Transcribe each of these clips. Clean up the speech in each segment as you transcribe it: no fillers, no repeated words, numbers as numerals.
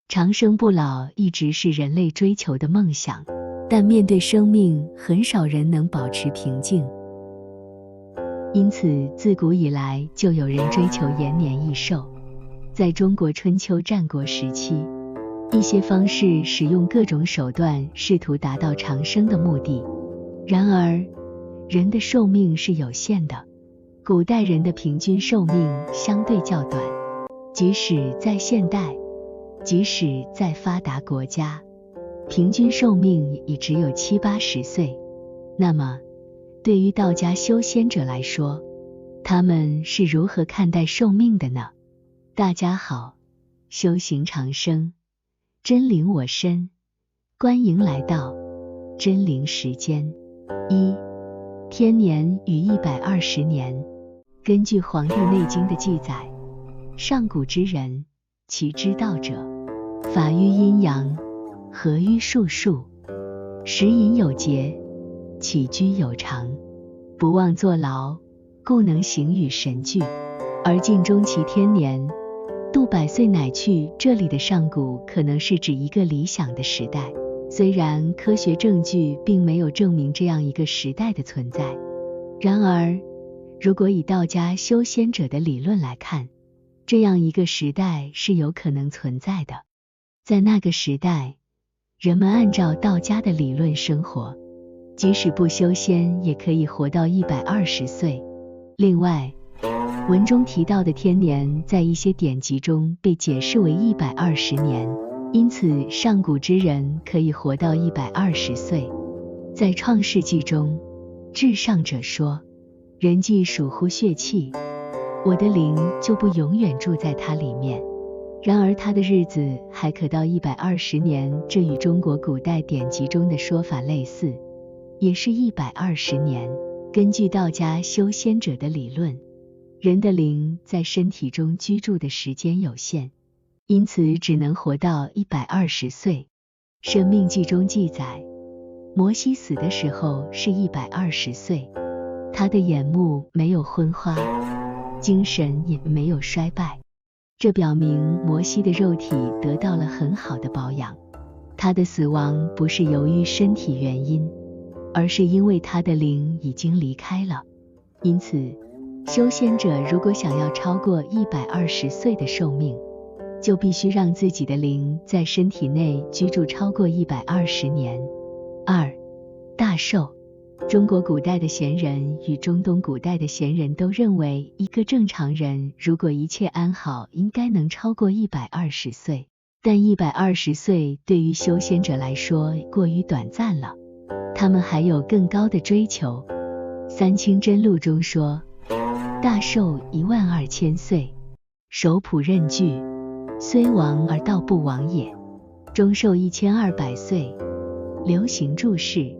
长生不老一直是人类追求的梦想，但面对生命，很少人能保持平静。因此，自古以来就有人追求延年益寿。在中国春秋战国时期，一些方士使用各种手段，试图达到长生的目的。然而，人的寿命是有限的，古代人的平均寿命相对较短，即使在现代，即使在发达国家，平均寿命也只有70-80岁。那么，对于道家修仙者来说，他们是如何看待寿命的呢？大家好，修行长生，真灵我身，欢迎来到真灵时间。天年与120年。根据《黄帝内经》的记载，上古之人，其之道者，法于阴阳，和于术数，食饮有节，起居有常，不忘坐劳，故能形与神俱，而尽终其天年，度100岁乃去。这里的上古可能是指一个理想的时代，虽然科学证据并没有证明这样一个时代的存在，然而如果以道家修仙者的理论来看，这样一个时代是有可能存在的。在那个时代，人们按照道家的理论生活，即使不修仙也可以活到120岁。另外，文中提到的天年在一些典籍中被解释为120年，因此上古之人可以活到120岁。在创世纪中，至上者说，人既属乎血气，我的灵就不永远住在它里面。然而他的日子还可到120年，这与中国古代典籍中的说法类似，也是120年。根据道家修仙者的理论，人的灵在身体中居住的时间有限，因此只能活到120岁。生命记中记载，摩西死的时候是120岁，他的眼目没有昏花，精神也没有衰败，这表明摩西的肉体得到了很好的保养。他的死亡不是由于身体原因，而是因为他的灵已经离开了。因此，修仙者如果想要超过120岁的寿命，就必须让自己的灵在身体内居住超过120年。大寿。中国古代的贤人与中东古代的贤人都认为，一个正常人如果一切安好，应该能超过120岁。但120岁对于修仙者来说过于短暂了，他们还有更高的追求。三清真录中说，大寿12000岁，守朴任具，虽亡而道不亡也。中寿1200岁，流行注释，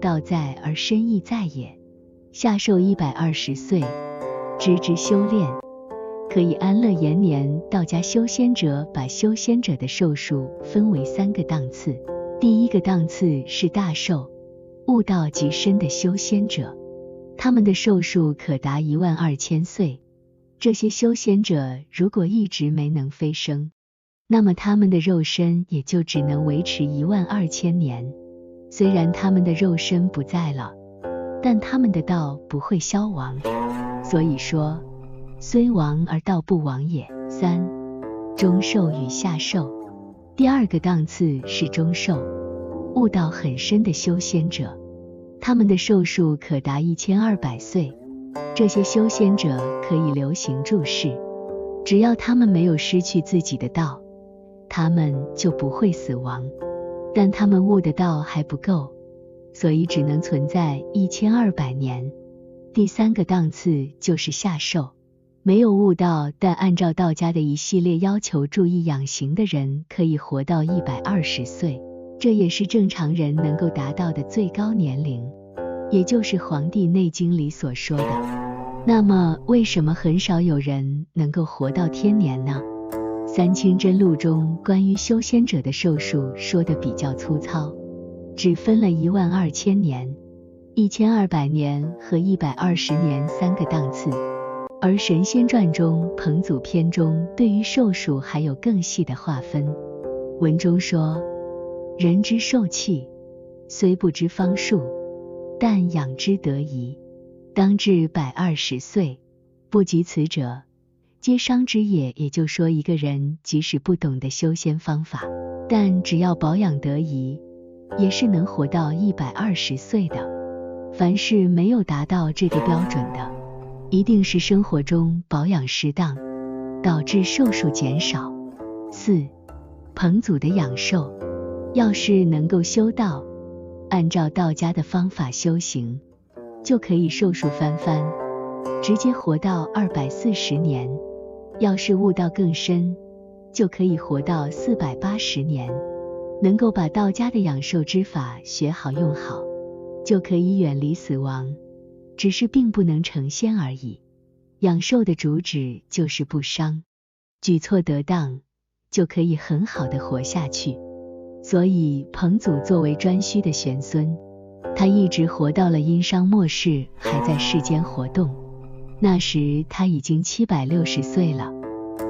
道在而身亦在也。下寿120岁，知之修炼，可以安乐延年。道家修仙者把修仙者的寿数分为3个档次，第一个档次是大寿，悟道极深的修仙者，他们的寿数可达12000岁。这些修仙者如果一直没能飞升，那么他们的肉身也就只能维持12000年。虽然他们的肉身不在了，但他们的道不会消亡，所以说，虽亡而道不亡也。中寿与下寿。第二个档次是中寿，悟道很深的修仙者，他们的寿数可达1200岁。这些修仙者可以流行注释，只要他们没有失去自己的道，他们就不会死亡。但他们悟的道还不够，所以只能存在1200年。第3个档次就是下寿，没有悟道但按照道家的一系列要求注意养形的人，可以活到120岁，这也是正常人能够达到的最高年龄，也就是《黄帝内经》里所说的。那么为什么很少有人能够活到天年呢？三清真录中关于修仙者的寿数说得比较粗糙，只分了12000年、1200年和120年3个档次，而神仙传中彭祖篇中对于寿数还有更细的划分。文中说，人之受气，虽不知方术，但养之得宜。当至120岁，不及此者，皆伤之也。也就说，一个人即使不懂得修仙方法，但只要保养得宜，也是能活到120岁的。凡是没有达到这个标准的，一定是生活中保养失当，导致寿数减少。4. 彭祖的养寿，要是能够修道，按照道家的方法修行，就可以寿数翻番，直接活到240年。要是悟道更深，就可以活到480年。能够把道家的养寿之法学好用好，就可以远离死亡，只是并不能成仙而已。养寿的主旨就是不伤，举措得当，就可以很好的活下去。所以彭祖作为颛顼的玄孙，他一直活到了殷商末世，还在世间活动。那时他已经760岁了，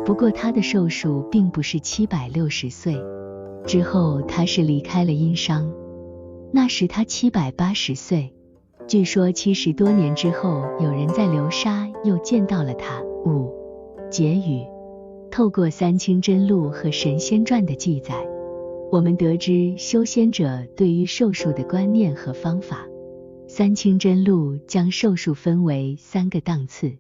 不过他的寿数并不是760岁，之后他是离开了殷商，那时他780岁。据说70多年之后，有人在流沙又见到了他。5. 结语。透过《三清真录》和《神仙传》的记载，我们得知修仙者对于寿数的观念和方法。《三清真录》将寿数分为3个档次，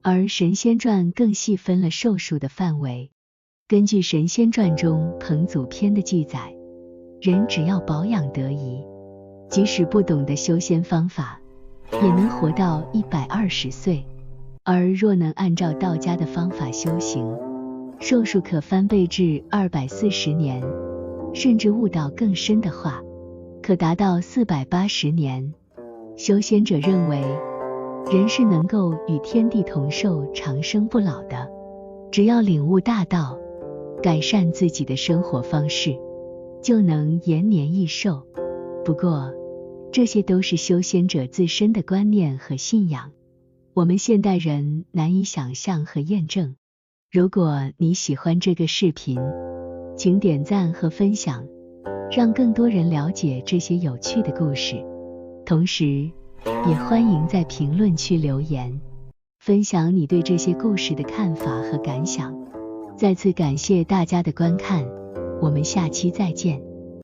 而《神仙传》更细分了寿数的范围。根据《神仙传》中彭祖篇的记载，人只要保养得宜，即使不懂得修仙方法，也能活到120岁。而若能按照道家的方法修行，寿数可翻倍至240年，甚至悟道更深的话，可达到480年。修仙者认为，人是能够与天地同寿、长生不老的，只要领悟大道，改善自己的生活方式，就能延年益寿。不过，这些都是修仙者自身的观念和信仰，我们现代人难以想象和验证。如果你喜欢这个视频，请点赞和分享，让更多人了解这些有趣的故事。同时，也欢迎在评论区留言，分享你对这些故事的看法和感想。再次感谢大家的观看，我们下期再见。